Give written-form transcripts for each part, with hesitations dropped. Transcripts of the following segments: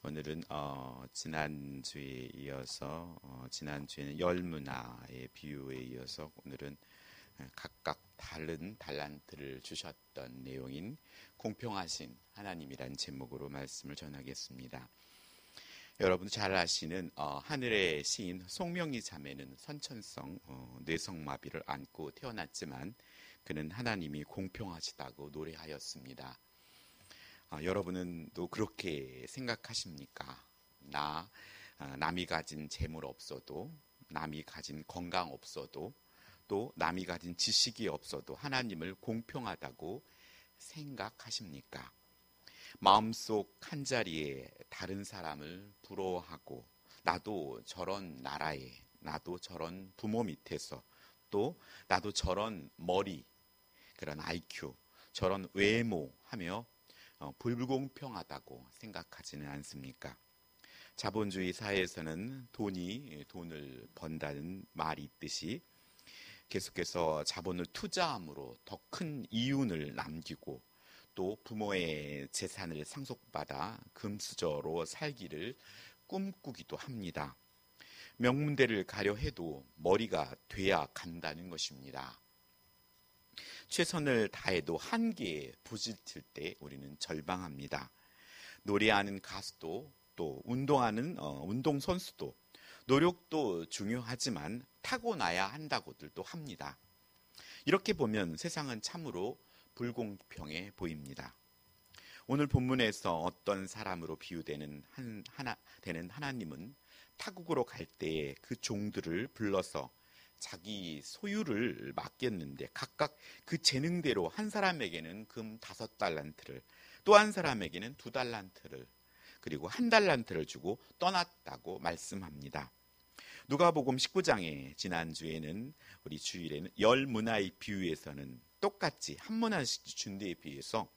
오늘은 지난주에 이어서 지난주에는 열문화의 비유에 이어서 오늘은 각각 다른 달란트를 주셨던 내용인 공평하신 하나님이란 제목으로 말씀을 전하겠습니다. 여러분 잘 아시는 하늘의 시인 송명희 자매는 선천성 뇌성마비를 안고 태어났지만 그는 하나님이 공평하시다고 노래하였습니다. 여러분은 또 그렇게 생각하십니까? 남이 가진 재물 없어도, 남이 가진 건강 없어도, 또 남이 가진 지식이 없어도 하나님을 공평하다고 생각하십니까? 마음속 한자리에 다른 사람을 부러워하고 나도 저런 나라에, 나도 저런 부모 밑에서, 또 나도 저런 머리, 그런 IQ, 저런 외모 하며 불공평하다고 생각하지는 않습니까? 자본주의 사회에서는 돈이 돈을 번다는 말이 있듯이 계속해서 자본을 투자함으로 더 큰 이윤을 남기고 또 부모의 재산을 상속받아 금수저로 살기를 꿈꾸기도 합니다. 명문대를 가려 해도 머리가 돼야 간다는 것입니다. 최선을 다해도 한계에 부딪힐 때 우리는 절망합니다. 노래하는 가수도 또 운동하는 운동선수도 노력도 중요하지만 타고나야 한다고들도 합니다. 이렇게 보면 세상은 참으로 불공평해 보입니다. 오늘 본문에서 어떤 사람으로 비유되는 하나님은 타국으로 갈 때에 그 종들을 불러서 자기 소유를 맡겼는데 각각 그 재능대로 한 사람에게는 금 5달란트를, 또 한 사람에게는 2달란트를, 그리고 1달란트를 주고 떠났다고 말씀합니다. 누가복음 19장에 지난주에는 우리 주일에는 열문화의 비유에서는 똑같이 한 문화씩 준 데에 비해서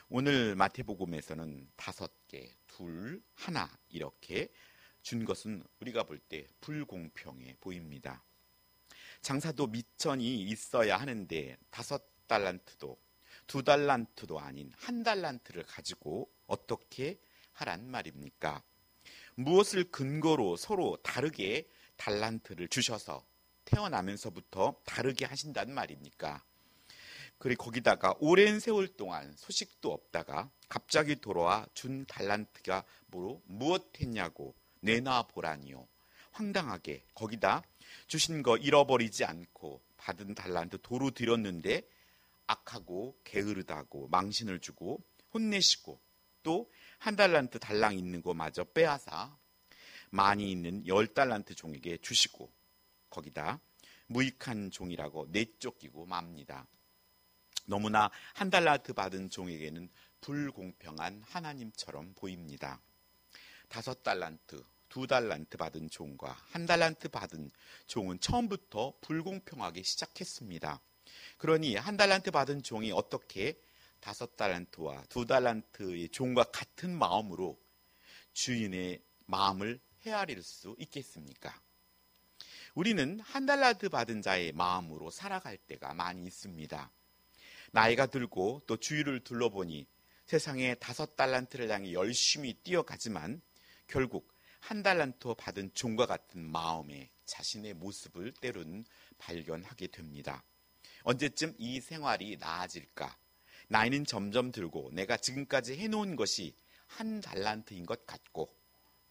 오늘 마태복음에서는 5개, 2, 1 이렇게 준 것은 우리가 볼 때 불공평해 보입니다. 장사도 미천이 있어야 하는데 5달란트도 2달란트도 아닌 1달란트를 가지고 어떻게 하란 말입니까? 무엇을 근거로 서로 다르게 달란트를 주셔서 태어나면서부터 다르게 하신단 말입니까? 그리고 거기다가 오랜 세월 동안 소식도 없다가 갑자기 돌아와 준 달란트가 무엇했냐고 내놔 보라니요. 황당하게 거기다 주신 거 잃어버리지 않고 받은 달란트 도로 드렸는데 악하고 게으르다고 망신을 주고 혼내시고 또 1달란트 달랑 있는 거 마저 빼앗아 많이 있는 10달란트 종에게 주시고 거기다 무익한 종이라고 내쫓기고 맙니다. 너무나 1달란트 받은 종에게는 불공평한 하나님처럼 보입니다. 5달란트 2달란트 받은 종과 1달란트 받은 종은 처음부터 불공평하게 시작했습니다. 그러니 1달란트 받은 종이 어떻게 5달란트와 2달란트의 종과 같은 마음으로 주인의 마음을 헤아릴 수 있겠습니까? 우리는 1달란트 받은 자의 마음으로 살아갈 때가 많이 있습니다. 나이가 들고 또 주위를 둘러보니 세상에 5달란트를 향해 열심히 뛰어가지만 결국 1달란트 받은 종과 같은 마음에 자신의 모습을 때로는 발견하게 됩니다. 언제쯤 이 생활이 나아질까? 나이는 점점 들고 내가 지금까지 해놓은 것이 1달란트인 것 같고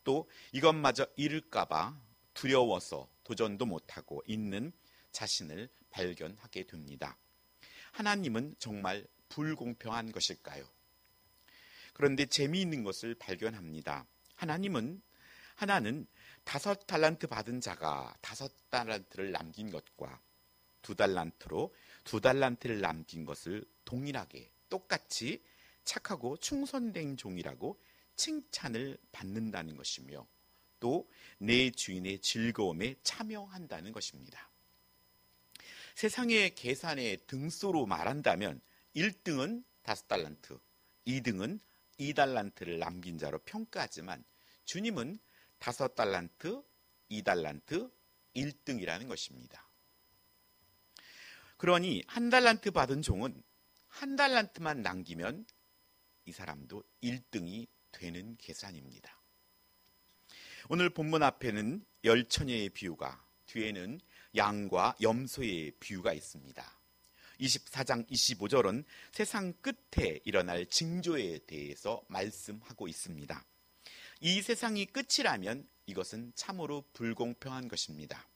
또 이것마저 잃을까봐 두려워서 도전도 못하고 있는 자신을 발견하게 됩니다. 하나님은 정말 불공평한 것일까요? 그런데 재미있는 것을 발견합니다. 하나는 5달란트 받은 자가 5달란트를 남긴 것과 2달란트로 2달란트를 남긴 것을 동일하게 똑같이 착하고 충성된 종이라고 칭찬을 받는다는 것이며 또 내 주인의 즐거움에 참여한다는 것입니다. 세상의 계산의 등수로 말한다면 1등은 5달란트, 2등은 2달란트를 남긴 자로 평가하지만 주님은 5달란트, 2달란트, 1등이라는 것입니다. 그러니 1달란트 받은 종은 1달란트만 남기면 이 사람도 1등이 되는 계산입니다. 오늘 본문 앞에는 열처녀의 비유가, 뒤에는 양과 염소의 비유가 있습니다. 24장 25절은 세상 끝에 일어날 징조에 대해서 말씀하고 있습니다. 이 세상이 끝이라면 이것은 참으로 불공평한 것입니다.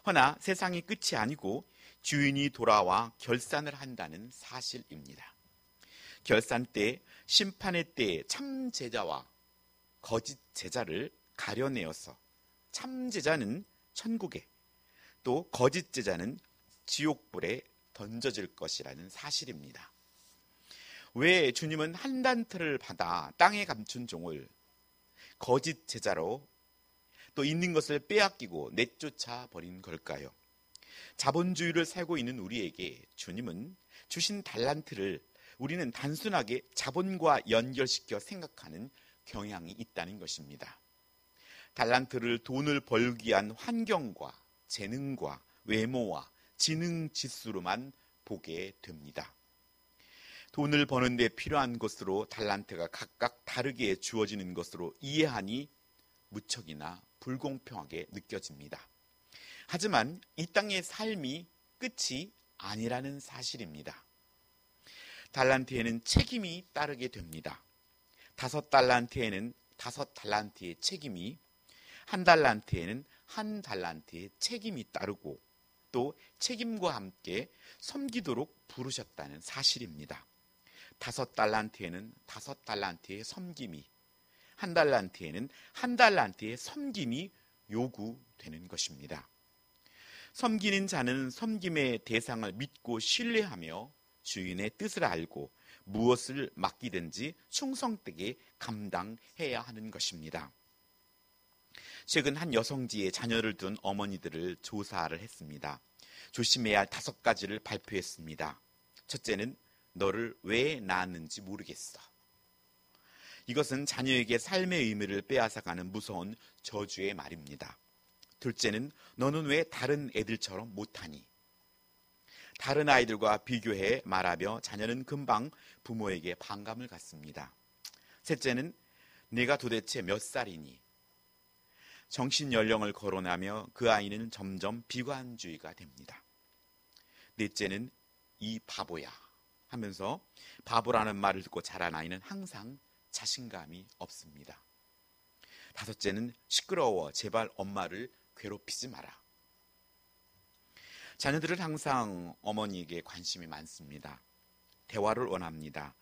허나 세상이 끝이 아니고 주인이 돌아와 결산을 한다는 사실입니다. 결산 때, 심판의 때에 참 제자와 거짓 제자를 가려내어서 참 제자는 천국에, 또 거짓 제자는 지옥불에 던져질 것이라는 사실입니다. 왜 주님은 한 단트를 받아 땅에 감춘 종을 거짓 제자로 또 있는 것을 빼앗기고 내쫓아 버린 걸까요? 자본주의를 살고 있는 우리에게 주님은 주신 달란트를 우리는 단순하게 자본과 연결시켜 생각하는 경향이 있다는 것입니다. 달란트를 돈을 벌기 위한 환경과 재능과 외모와 지능 지수로만 보게 됩니다. 돈을 버는 데 필요한 것으로 달란트가 각각 다르게 주어지는 것으로 이해하니 무척이나 불공평하게 느껴집니다. 하지만 이 땅의 삶이 끝이 아니라는 사실입니다. 달란트에는 책임이 따르게 됩니다. 5달란트에는 5달란트의 책임이, 1달란트에는 1달란트의 책임이 따르고 또 책임과 함께 섬기도록 부르셨다는 사실입니다. 5달란트에는 5달란트의 섬김이, 1달란트에는 1달란트의 섬김이 요구되는 것입니다. 섬기는 자는 섬김의 대상을 믿고 신뢰하며 주인의 뜻을 알고 무엇을 맡기든지 충성되게 감당해야 하는 것입니다. 최근 한 여성지에 자녀를 둔 어머니들을 조사를 했습니다. 조심해야 할 5가지를 발표했습니다. 첫째는 너를 왜 낳았는지 모르겠어. 이것은 자녀에게 삶의 의미를 빼앗아가는 무서운 저주의 말입니다. 둘째는 너는 왜 다른 애들처럼 못하니? 다른 아이들과 비교해 말하며 자녀는 금방 부모에게 반감을 갖습니다. 셋째는 내가 도대체 몇 살이니? 정신연령을 거론하며 그 아이는 점점 비관주의가 됩니다. 넷째는 이 바보야 하면서 바보라는 말을 듣고 자란 아이는 항상 자신감이 없습니다. 다섯째는 시끄러워 제발 엄마를 괴롭히지 마라. 자녀들은 항상 어머니에게 관심이 많습니다. 대화를 원합니다.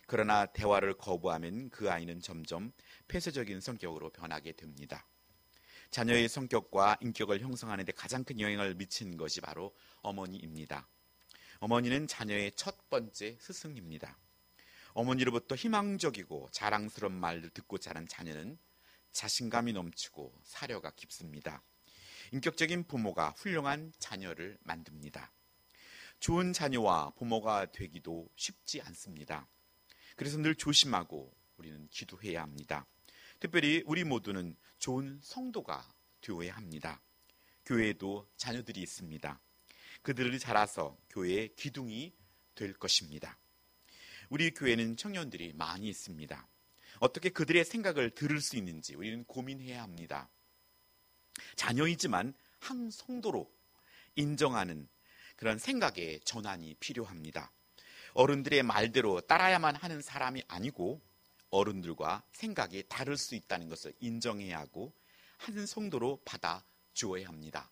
그러나 대화를 거부하면 그 아이는 점점 폐쇄적인 성격으로 변하게 됩니다. 자녀의 성격과 인격을 형성하는 데 가장 큰 영향을 미치는 것이 바로 어머니입니다. 어머니는 자녀의 첫 번째 스승입니다. 어머니로부터 희망적이고 자랑스러운 말을 듣고 자란 자녀는 자신감이 넘치고 사려가 깊습니다. 인격적인 부모가 훌륭한 자녀를 만듭니다. 좋은 자녀와 부모가 되기도 쉽지 않습니다. 그래서 늘 조심하고 우리는 기도해야 합니다. 특별히 우리 모두는 좋은 성도가 되어야 합니다. 교회에도 자녀들이 있습니다. 그들이 자라서 교회의 기둥이 될 것입니다. 우리 교회는 청년들이 많이 있습니다. 어떻게 그들의 생각을 들을 수 있는지 우리는 고민해야 합니다. 자녀이지만 한 성도로 인정하는 그런 생각의 전환이 필요합니다. 어른들의 말대로 따라야만 하는 사람이 아니고 어른들과 생각이 다를 수 있다는 것을 인정해야 하고 한 성도로 받아주어야 합니다.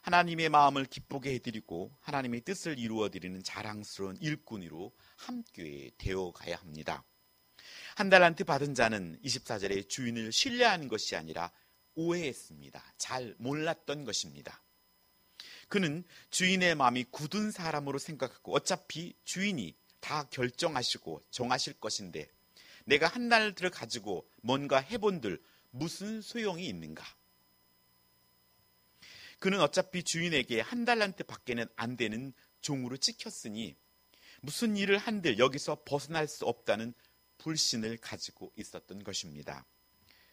하나님의 마음을 기쁘게 해드리고 하나님의 뜻을 이루어드리는 자랑스러운 일꾼으로 함께 되어가야 합니다. 1달란트 받은 자는 24절에 주인을 신뢰하는 것이 아니라 오해했습니다. 잘 몰랐던 것입니다. 그는 주인의 마음이 굳은 사람으로 생각하고 어차피 주인이 다 결정하시고 정하실 것인데 내가 1달란트를 가지고 뭔가 해본들 무슨 소용이 있는가? 그는 어차피 주인에게 1달란트 밖에는 안 되는 종으로 찍혔으니 무슨 일을 한들 여기서 벗어날 수 없다는 불신을 가지고 있었던 것입니다.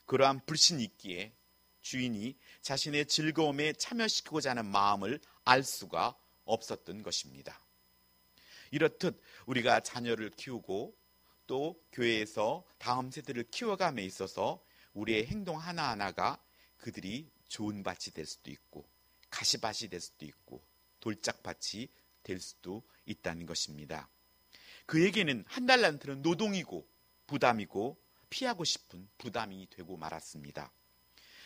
그러한 불신이 있기에 주인이 자신의 즐거움에 참여시키고자 하는 마음을 알 수가 없었던 것입니다. 이렇듯 우리가 자녀를 키우고 또 교회에서 다음 세대를 키워감에 있어서 우리의 행동 하나하나가 그들이 좋은 밭이 될 수도 있고 가시밭이 될 수도 있고 돌짝밭이 될 수도 있다는 것입니다. 그에게는 한 달란트는 노동이고 부담이고 피하고 싶은 부담이 되고 말았습니다.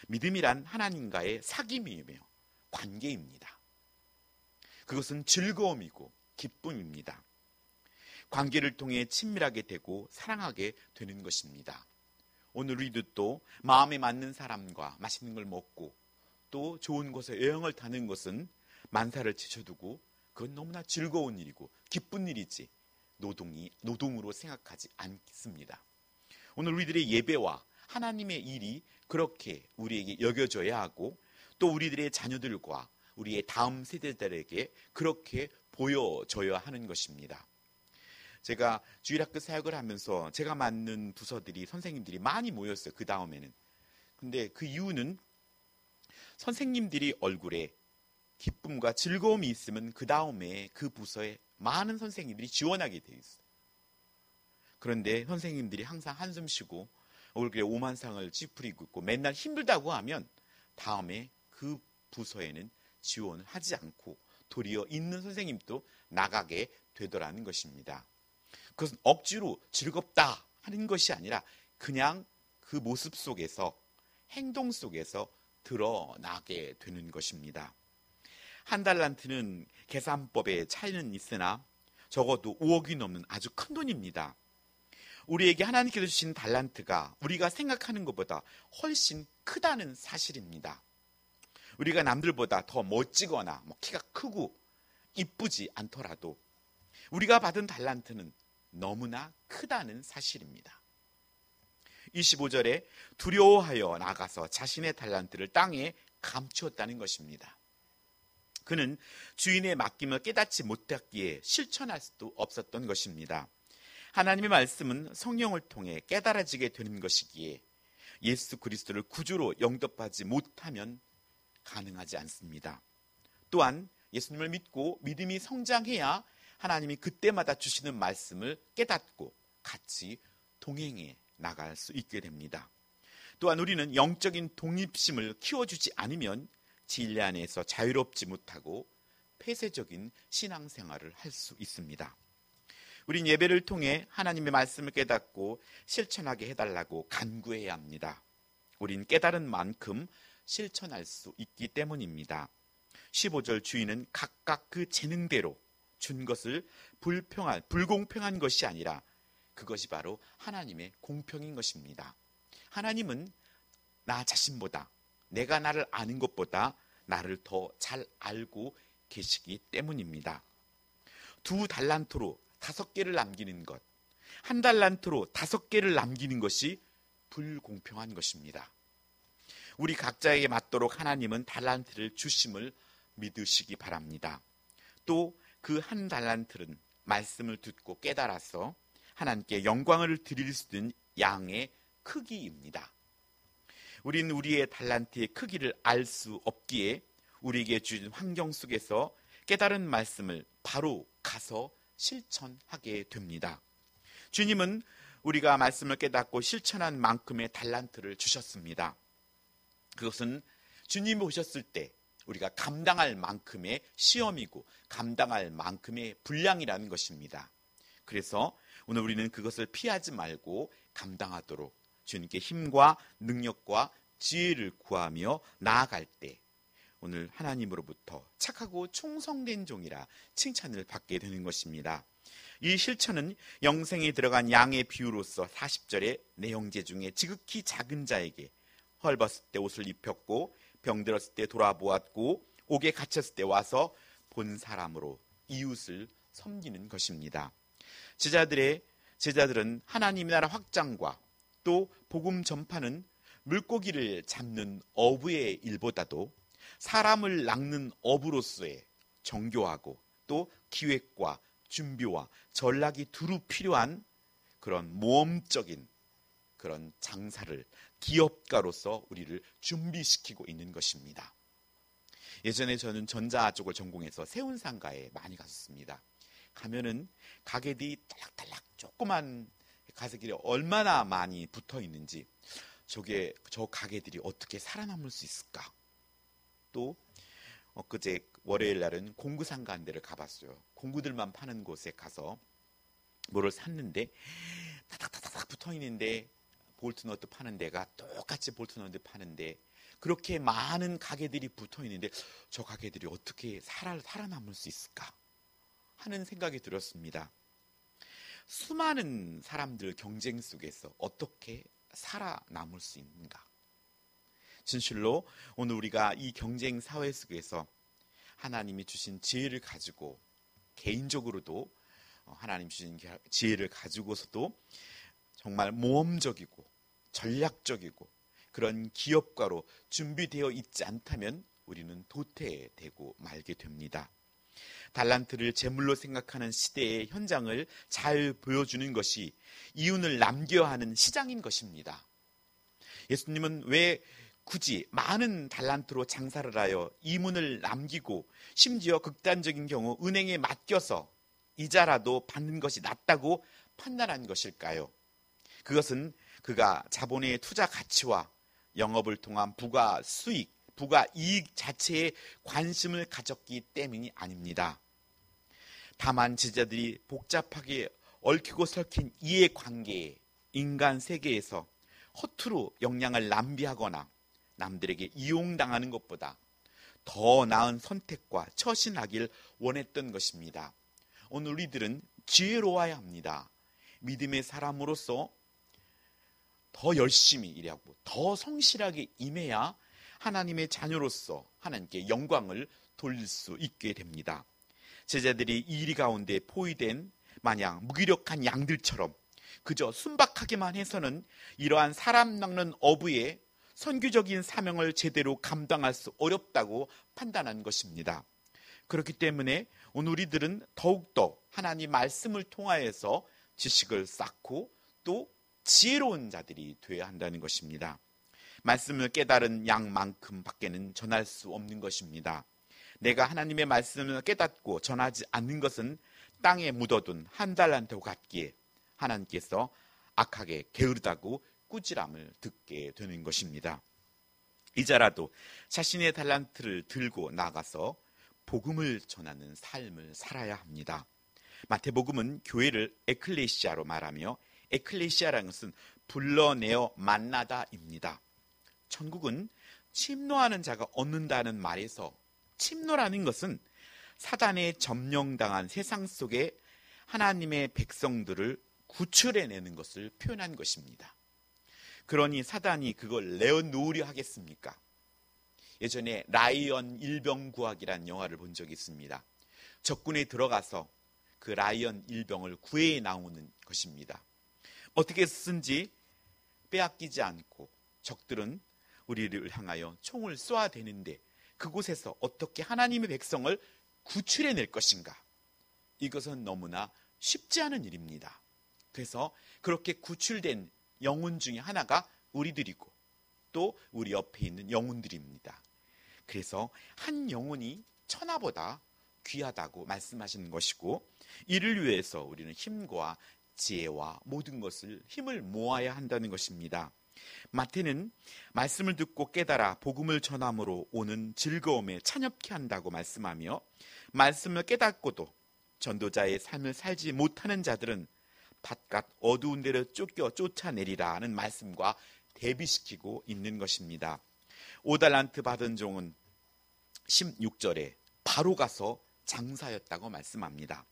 믿음이란 하나님과의 사귐이며 관계입니다. 그것은 즐거움이고 기쁨입니다. 관계를 통해 친밀하게 되고 사랑하게 되는 것입니다. 오늘 우리도 또 마음에 맞는 사람과 맛있는 걸 먹고 또 좋은 곳에 여행을 타는 것은 만사를 지쳐두고 그건 너무나 즐거운 일이고 기쁜 일이지 노동으로 생각하지 않습니다. 오늘 우리들의 예배와 하나님의 일이 그렇게 우리에게 여겨져야 하고 또 우리들의 자녀들과 우리의 다음 세대들에게 그렇게 보여져야 하는 것입니다. 제가 주일학교 사역을 하면서 제가 맡는 부서들이 선생님들이 많이 모였어요. 그 다음에는. 근데 그 이유는 선생님들이 얼굴에 기쁨과 즐거움이 있으면 그 다음에 그 부서에 많은 선생님들이 지원하게 돼 있어요. 그런데 선생님들이 항상 한숨 쉬고 얼굴에 오만상을 찌푸리고 있고 맨날 힘들다고 하면 다음에 그 부서에는 지원을 하지 않고 도리어 있는 선생님도 나가게 되더라는 것입니다. 그것은 억지로 즐겁다 하는 것이 아니라 그냥 그 모습 속에서 행동 속에서 드러나게 되는 것입니다. 한 달란트는 계산법에 차이는 있으나 적어도 5억이 넘는 아주 큰 돈입니다. 우리에게 하나님께서 주신 달란트가 우리가 생각하는 것보다 훨씬 크다는 사실입니다. 우리가 남들보다 더 멋지거나 키가 크고 이쁘지 않더라도 우리가 받은 달란트는 너무나 크다는 사실입니다. 25절에 두려워하여 나가서 자신의 달란트를 땅에 감추었다는 것입니다. 그는 주인의 맡김을 깨닫지 못했기에 실천할 수도 없었던 것입니다. 하나님의 말씀은 성령을 통해 깨달아지게 되는 것이기에 예수 그리스도를 구주로 영접하지 못하면 가능하지 않습니다. 또한 예수님을 믿고 믿음이 성장해야 하나님이 그때마다 주시는 말씀을 깨닫고 같이 동행해 나갈 수 있게 됩니다. 또한 우리는 영적인 독립심을 키워주지 않으면 진리 안에서 자유롭지 못하고 폐쇄적인 신앙생활을 할 수 있습니다. 우린 예배를 통해 하나님의 말씀을 깨닫고 실천하게 해달라고 간구해야 합니다. 우린 깨달은 만큼 실천할 수 있기 때문입니다. 15절 주인은 각각 그 재능대로 준 것을 불공평한 것이 아니라 그것이 바로 하나님의 공평인 것입니다. 하나님은 나 자신보다 내가 나를 아는 것보다 나를 더 잘 알고 계시기 때문입니다. 2달란트로 5개를 남기는 것, 1달란트로 5개를 남기는 것이 불공평한 것입니다. 우리 각자에게 맞도록 하나님은 달란트를 주심을 믿으시기 바랍니다. 또 그 1달란트는 말씀을 듣고 깨달아서 하나님께 영광을 드릴 수 있는 양의 크기입니다. 우린 우리의 달란트의 크기를 알 수 없기에 우리에게 주신 환경 속에서 깨달은 말씀을 바로 가서 실천하게 됩니다. 주님은 우리가 말씀을 깨닫고 실천한 만큼의 달란트를 주셨습니다. 그것은 주님이 오셨을 때 우리가 감당할 만큼의 시험이고 감당할 만큼의 분량이라는 것입니다. 그래서 오늘 우리는 그것을 피하지 말고 감당하도록 주님께 힘과 능력과 지혜를 구하며 나아갈 때 오늘 하나님으로부터 착하고 충성된 종이라 칭찬을 받게 되는 것입니다. 이 실천은 영생에 들어간 양의 비유로서 40절의 내용제 중에 지극히 작은 자에게 헐벗을 때 옷을 입혔고 병들었을 때 돌아보았고 옥에 갇혔을 때 와서 본 사람으로 이웃을 섬기는 것입니다. 제자들은 하나님의 나라 확장과 또 복음 전파는 물고기를 잡는 어부의 일보다도 사람을 낚는 어부로서의 정교하고 또 기획과 준비와 전략이 두루 필요한 그런 모험적인 그런 장사를 기업가로서 우리를 준비시키고 있는 것입니다. 예전에 저는 전자 쪽을 전공해서 세운상가에 많이 갔었습니다. 가면은 가게들이 딸락딸락 조그만 가게들이 얼마나 많이 붙어 있는지 저 가게들이 어떻게 살아남을 수 있을까? 또 엊그제 월요일 날은 공구 상가 한 데를 가봤어요. 공구들만 파는 곳에 가서 뭐를 샀는데 타닥타닥 붙어 있는데 볼트너트 파는 데가 똑같이 볼트너트 파는데 그렇게 많은 가게들이 붙어 있는데 저 가게들이 어떻게 살아남을 수 있을까 하는 생각이 들었습니다. 수많은 사람들 경쟁 속에서 어떻게 살아남을 수 있는가? 진실로 오늘 우리가 이 경쟁 사회 속에서 하나님이 주신 지혜를 가지고 개인적으로도 하나님 주신 지혜를 가지고서도 정말 모험적이고 전략적이고 그런 기업가로 준비되어 있지 않다면 우리는 도태되고 말게 됩니다. 달란트를 재물로 생각하는 시대의 현장을 잘 보여주는 것이 이윤을 남겨야 하는 시장인 것입니다. 예수님은 왜 굳이 많은 달란트로 장사를 하여 이문을 남기고 심지어 극단적인 경우 은행에 맡겨서 이자라도 받는 것이 낫다고 판단한 것일까요? 그것은 그가 자본의 투자 가치와 영업을 통한 부가 수익, 부가 이익 자체에 관심을 가졌기 때문이 아닙니다. 다만 제자들이 복잡하게 얽히고 설킨 이해관계에 인간 세계에서 허투루 역량을 낭비하거나 남들에게 이용당하는 것보다 더 나은 선택과 처신하길 원했던 것입니다. 오늘 우리들은 지혜로워야 합니다. 믿음의 사람으로서 더 열심히 일하고 더 성실하게 임해야 하나님의 자녀로서 하나님께 영광을 돌릴 수 있게 됩니다. 제자들이 이 일 가운데 포위된 마냥 무기력한 양들처럼 그저 순박하게만 해서는 이러한 사람 낚는 어부의 선교적인 사명을 제대로 감당할 수 어렵다고 판단한 것입니다. 그렇기 때문에 오늘 우리들은 더욱더 하나님 말씀을 통하여서 지식을 쌓고 또 지혜로운 자들이 되어야 한다는 것입니다. 말씀을 깨달은 양만큼 밖에는 전할 수 없는 것입니다. 내가 하나님의 말씀을 깨닫고 전하지 않는 것은 땅에 묻어둔 한 달란트 같기에 하나님께서 악하게 게으르다고 꾸지람을 듣게 되는 것입니다. 이자라도 자신의 달란트를 들고 나가서 복음을 전하는 삶을 살아야 합니다. 마태복음은 교회를 에클레시아로 말하며 에클레시아라는 것은 불러내어 만나다입니다. 천국은 침노하는 자가 얻는다는 말에서 침노라는 것은 사단에 점령당한 세상 속에 하나님의 백성들을 구출해내는 것을 표현한 것입니다. 그러니 사단이 그걸 내어놓으려 하겠습니까? 예전에 라이언 일병구하기란 영화를 본 적이 있습니다. 적군에 들어가서 그 라이언 일병을 구해 나오는 것입니다. 어떻게 쓰든지 빼앗기지 않고 적들은 우리를 향하여 총을 쏘아대는데 그곳에서 어떻게 하나님의 백성을 구출해낼 것인가? 이것은 너무나 쉽지 않은 일입니다. 그래서 그렇게 구출된 영혼 중에 하나가 우리들이고 또 우리 옆에 있는 영혼들입니다. 그래서 한 영혼이 천하보다 귀하다고 말씀하시는 것이고 이를 위해서 우리는 힘과 지혜와 모든 것을 힘을 모아야 한다는 것입니다. 마태는 말씀을 듣고 깨달아 복음을 전함으로 오는 즐거움에 찬엽케 한다고 말씀하며 말씀을 깨닫고도 전도자의 삶을 살지 못하는 자들은 바깥 어두운 데로 쫓아내리라 하는 말씀과 대비시키고 있는 것입니다. 5달란트 받은 종은 16절에 바로 가서 장사였다고 말씀합니다.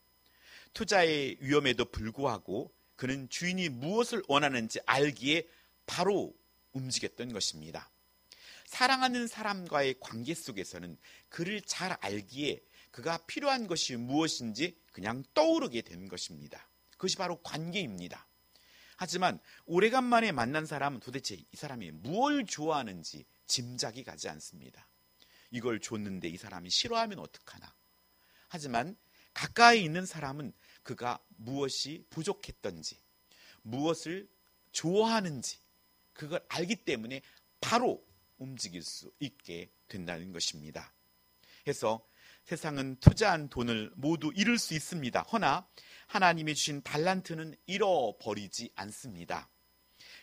투자의 위험에도 불구하고 그는 주인이 무엇을 원하는지 알기에 바로 움직였던 것입니다. 사랑하는 사람과의 관계 속에서는 그를 잘 알기에 그가 필요한 것이 무엇인지 그냥 떠오르게 되는 것입니다. 그것이 바로 관계입니다. 하지만 오래간만에 만난 사람은 도대체 이 사람이 무엇을 좋아하는지 짐작이 가지 않습니다. 이걸 줬는데 이 사람이 싫어하면 어떡하나. 하지만 가까이 있는 사람은 그가 무엇이 부족했던지 무엇을 좋아하는지 그걸 알기 때문에 바로 움직일 수 있게 된다는 것입니다. 그래서 세상은 투자한 돈을 모두 잃을 수 있습니다. 허나 하나님이 주신 달란트는 잃어버리지 않습니다.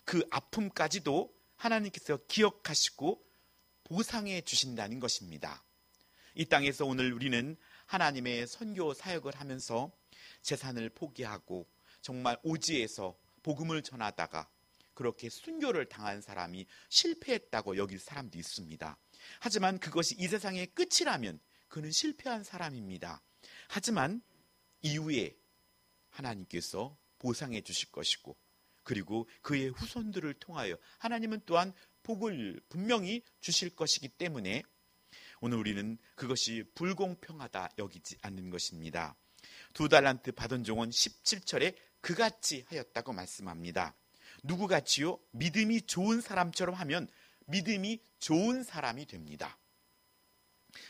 그 아픔까지도 하나님께서 기억하시고 보상해 주신다는 것입니다. 이 땅에서 오늘 우리는 하나님의 선교 사역을 하면서 재산을 포기하고 정말 오지에서 복음을 전하다가 그렇게 순교를 당한 사람이 실패했다고 여길 사람도 있습니다. 하지만 그것이 이 세상의 끝이라면 그는 실패한 사람입니다. 하지만 이후에 하나님께서 보상해 주실 것이고, 그리고 그의 후손들을 통하여 하나님은 또한 복을 분명히 주실 것이기 때문에 오늘 우리는 그것이 불공평하다 여기지 않는 것입니다. 2달란트 받은 종은 17절에 그같이 하였다고 말씀합니다. 누구같이요? 믿음이 좋은 사람처럼 하면 믿음이 좋은 사람이 됩니다.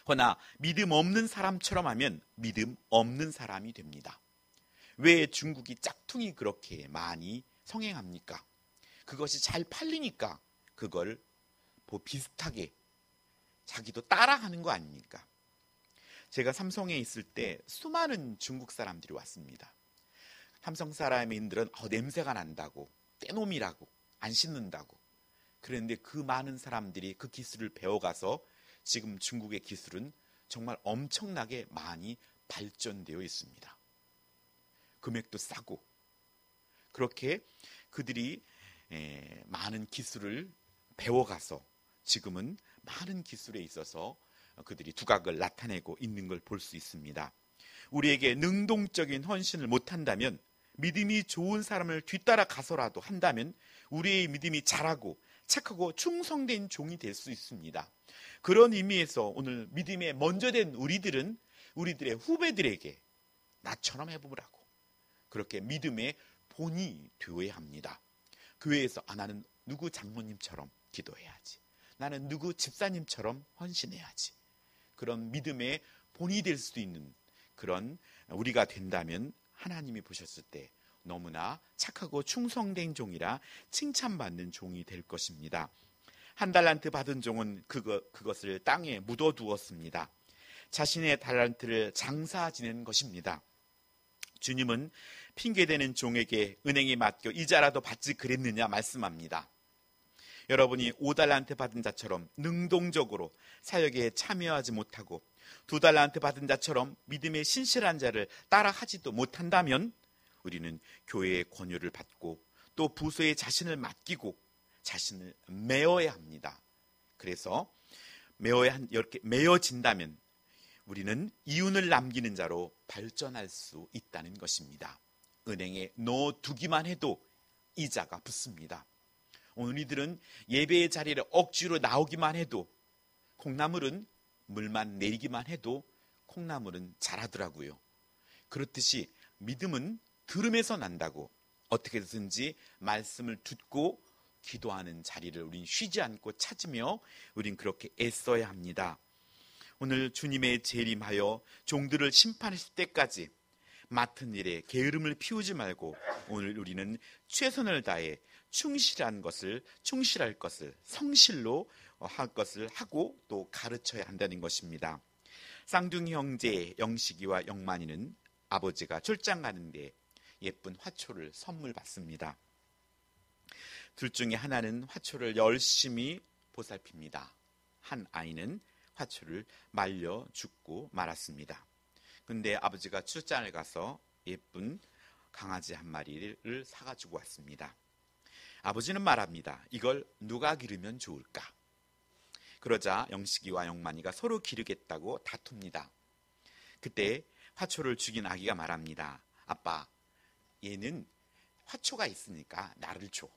허나 믿음 없는 사람처럼 하면 믿음 없는 사람이 됩니다. 왜 중국이 짝퉁이 그렇게 많이 성행합니까? 그것이 잘 팔리니까 그걸 비슷하게 자기도 따라하는 거 아닙니까? 제가 삼성에 있을 때 수많은 중국 사람들이 왔습니다. 삼성 사람인들은 냄새가 난다고, 떼놈이라고, 안 씻는다고. 그런데 그 많은 사람들이 그 기술을 배워가서 지금 중국의 기술은 정말 엄청나게 많이 발전되어 있습니다. 금액도 싸고, 그렇게 그들이 많은 기술을 배워가서 지금은 많은 기술에 있어서 그들이 두각을 나타내고 있는 걸 볼 수 있습니다. 우리에게 능동적인 헌신을 못한다면, 믿음이 좋은 사람을 뒤따라 가서라도 한다면 우리의 믿음이 자라고 착하고 충성된 종이 될 수 있습니다. 그런 의미에서 오늘 믿음에 먼저 된 우리들은 우리들의 후배들에게 나처럼 해보라고, 그렇게 믿음의 본이 되어야 합니다. 교회에서 나는 누구 장모님처럼 기도해야지, 나는 누구 집사님처럼 헌신해야지, 그런 믿음의 본이 될 수 있는 그런 우리가 된다면 하나님이 보셨을 때 너무나 착하고 충성된 종이라 칭찬받는 종이 될 것입니다. 1달란트 받은 종은 그것을 땅에 묻어두었습니다. 자신의 달란트를 장사 지낸 것입니다. 주님은 핑계대는 종에게 은행에 맡겨 이자라도 받지 그랬느냐 말씀합니다. 여러분이 5달란트 받은 자처럼 능동적으로 사역에 참여하지 못하고 2달란트 받은 자처럼 믿음의 신실한 자를 따라하지도 못한다면 우리는 교회의 권유를 받고 또 부서에 자신을 맡기고 자신을 메어야 합니다. 그래서 이렇게 메어진다면 우리는 이윤을 남기는 자로 발전할 수 있다는 것입니다. 은행에 넣어두기만 해도 이자가 붙습니다. 오늘 이들은 예배의 자리를 억지로 나오기만 해도, 콩나물은 물만 내리기만 해도 콩나물은 자라더라고요. 그렇듯이 믿음은 들음에서 난다고, 어떻게든지 말씀을 듣고 기도하는 자리를 우린 쉬지 않고 찾으며 우린 그렇게 애써야 합니다. 오늘 주님의 재림하여 종들을 심판하실 때까지 맡은 일에 게으름을 피우지 말고 오늘 우리는 최선을 다해 충실할 것을 성실로 할 것을 하고 또 가르쳐야 한다는 것입니다. 쌍둥이 형제 영식이와 영만이는 아버지가 출장 가는데 예쁜 화초를 선물 받습니다. 둘 중에 하나는 화초를 열심히 보살핍니다. 한 아이는 화초를 말려 죽고 말았습니다. 근데 아버지가 출장을 가서 예쁜 강아지 한 마리를 사가지고 왔습니다. 아버지는 말합니다. 이걸 누가 기르면 좋을까? 그러자 영식이와 영만이가 서로 기르겠다고 다툽니다. 그때 화초를 죽인 아기가 말합니다. 아빠, 얘는 화초가 있으니까 나를 줘.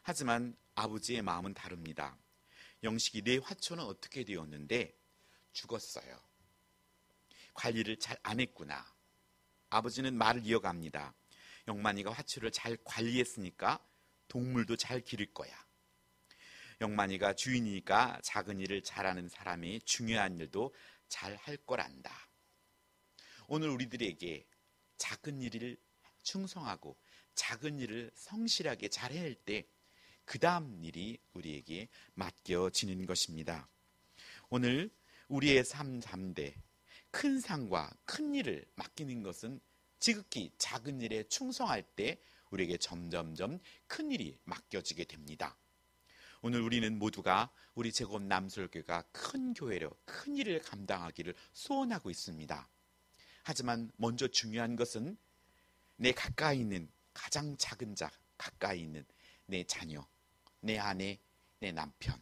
하지만 아버지의 마음은 다릅니다. 영식이, 내 화초는 어떻게 되었는데? 죽었어요. 관리를 잘 안 했구나. 아버지는 말을 이어갑니다. 영만이가 화초를 잘 관리했으니까 동물도 잘 기를 거야. 영만이가 주인이니까 작은 일을 잘하는 사람이 중요한 일도 잘 할 거란다. 오늘 우리들에게 작은 일을 충성하고 작은 일을 성실하게 잘 해낼 때 그 다음 일이 우리에게 맡겨지는 것입니다. 오늘 우리의 삶 가운데 큰 상과 큰 일을 맡기는 것은 지극히 작은 일에 충성할 때 우리에게 점점점 큰 일이 맡겨지게 됩니다. 오늘 우리는 모두가 우리 제곱 남솔교가 큰 교회로 큰 일을 감당하기를 소원하고 있습니다. 하지만 먼저 중요한 것은 내 가까이 있는 가장 작은 자, 가까이 있는 내 자녀, 내 아내, 내 남편,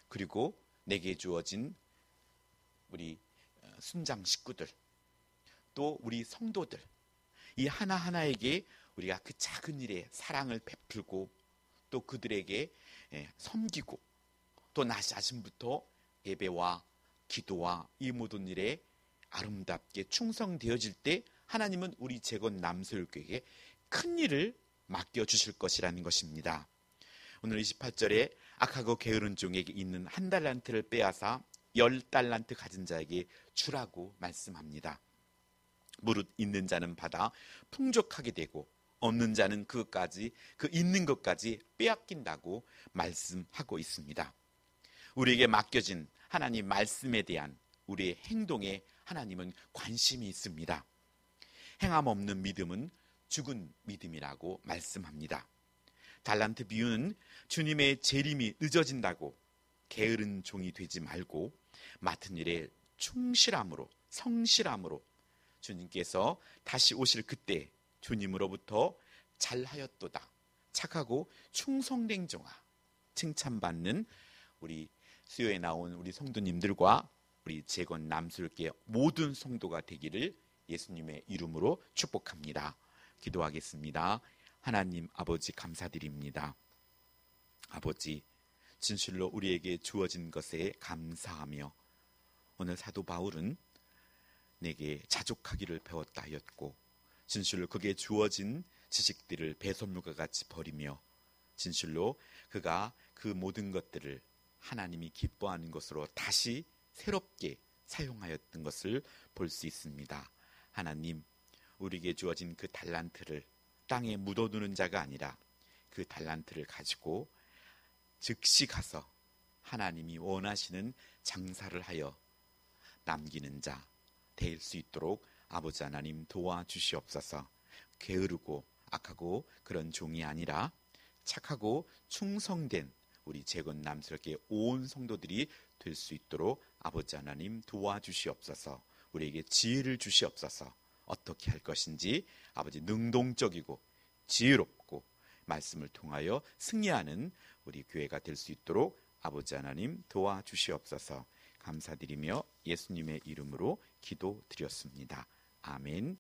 그리고 내게 주어진 우리 순장 식구들, 또 우리 성도들, 이 하나하나에게 우리가 그 작은 일에 사랑을 베풀고 또 그들에게 섬기고 또 나 자신부터 예배와 기도와 이 모든 일에 아름답게 충성되어질 때 하나님은 우리 제것 남소교회에게 큰 일을 맡겨주실 것이라는 것입니다. 오늘 28절에 악하고 게으른 종에게 있는 1달란트를 빼앗아 10달란트 가진 자에게 주라고 말씀합니다. 무릇 있는 자는 받아 풍족하게 되고 없는 자는 그 있는 것까지 빼앗긴다고 말씀하고 있습니다. 우리에게 맡겨진 하나님 말씀에 대한 우리의 행동에 하나님은 관심이 있습니다. 행함 없는 믿음은 죽은 믿음이라고 말씀합니다. 달란트 비유는 주님의 재림이 늦어진다고 게으른 종이 되지 말고 맡은 일에 충실함으로 성실함으로 주님께서 다시 오실 그때 주님으로부터 잘하였도다 착하고 충성된 종아 칭찬받는 우리 수요에 나온 우리 성도님들과 우리 제것 남술계 모든 성도가 되기를 예수님의 이름으로 축복합니다. 기도하겠습니다. 하나님 아버지 감사드립니다. 아버지 진실로 우리에게 주어진 것에 감사하며 오늘 사도 바울은 내게 자족하기를 배웠다 하였고 진실로 그게 주어진 지식들을 배설물과 같이 버리며 진실로 그가 그 모든 것들을 하나님이 기뻐하는 것으로 다시 새롭게 사용하였던 것을 볼 수 있습니다. 하나님 우리에게 주어진 그 달란트를 땅에 묻어두는 자가 아니라 그 달란트를 가지고 즉시 가서 하나님이 원하시는 장사를 하여 남기는 자 될 수 있도록 아버지 하나님 도와주시옵소서. 게으르고 악하고 그런 종이 아니라 착하고 충성된 우리 제것 남스럽게 온 성도들이 될 수 있도록 아버지 하나님 도와주시옵소서. 우리에게 지혜를 주시옵소서. 어떻게 할 것인지 아버지 능동적이고 지혜롭고 말씀을 통하여 승리하는 우리 교회가 될 수 있도록 아버지 하나님 도와주시옵소서. 감사드리며 예수님의 이름으로 기도드렸습니다. 아멘.